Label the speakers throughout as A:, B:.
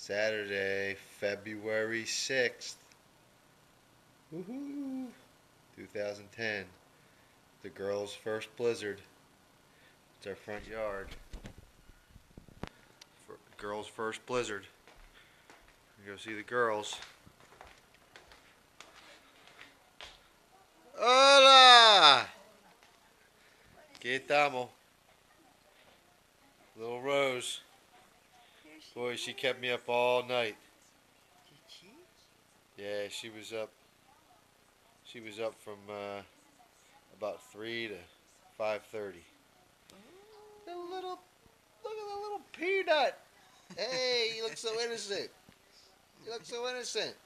A: Saturday, February 6th. Woohoo! 2010. The girls' first blizzard. It's our front yard. Girls' first blizzard. Go see the girls. Hola! ¿Qué estamos? Little Rose. Boy, she kept me up all night.
B: Did she?
A: Yeah, she was up. She was up from about 3 to 5:30. Look at the little peanut. Hey, you look so innocent. You look so innocent.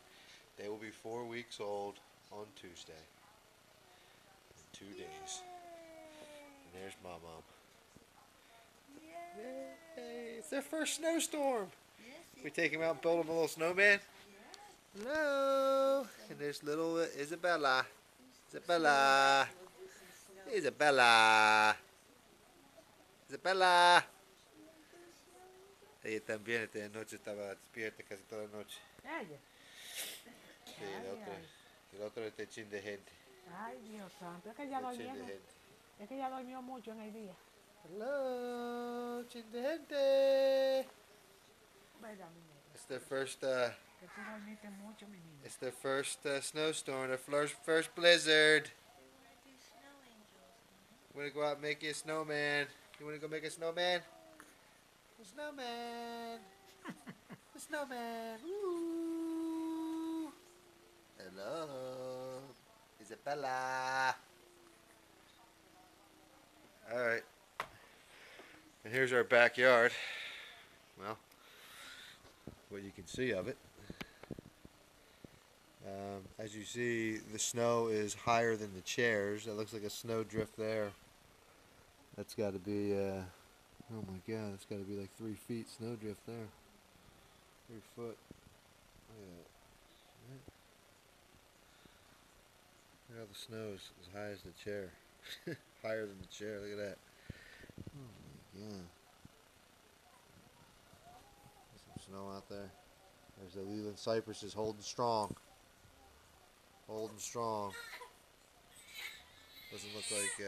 A: They will be 4 weeks old on Tuesday. In 2 days. And there's my mom. Yay! It's their first snowstorm. We take them out and build them a little snowman. Hello. And there's little Isabella. Isabella. Isabella. Isabella. Ella también esta noche estaba despierta casi toda la noche. Sí, el otro está chin de gente.
C: Ay, Dios santo, es que ella durmió. Es que ella durmió mucho en el día.
A: Hello, chin de gente. It's their first
C: Que tú dormiste mucho, mi niña.
A: it's their first snowstorm, their first blizzard. We're gonna go out and make you a snowman. You wanna go make a snowman? A snowman. A snowman. Woo. Hello. Isabella. Alright. And here's our backyard. Well, what you can see of it. As you see, the snow is higher than the chairs. That looks like a snow drift there. That's got to be, oh my god, that's got to be like 3 feet snow drift there. 3 foot. Look at that. Look how the snow is as high as the chair. Higher than the chair, look at that. Oh my god. There's some snow out there. There's the Leland cypresses holding strong. Holding strong. Doesn't look like,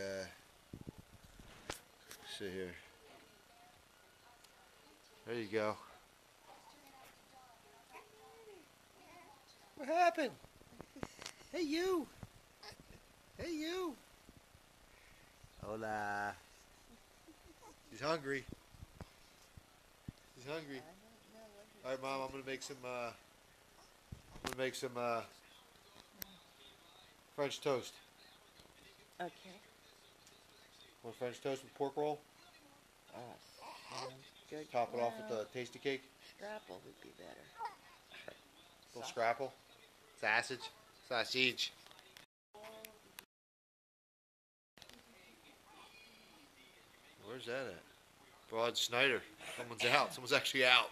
A: see here. There you go. What happened? Hey you! Hey you! Hola. She's hungry. She's hungry. All right, Mom. I'm gonna make some. French toast.
B: Okay.
A: Want French toast with pork roll?
B: Sounds good.
A: Top it off with the tasty cake.
B: Scrapple would be better.
A: Little scrapple. Sausage. Sausage. Where's that at? Broad Snyder. Someone's out. Someone's actually out.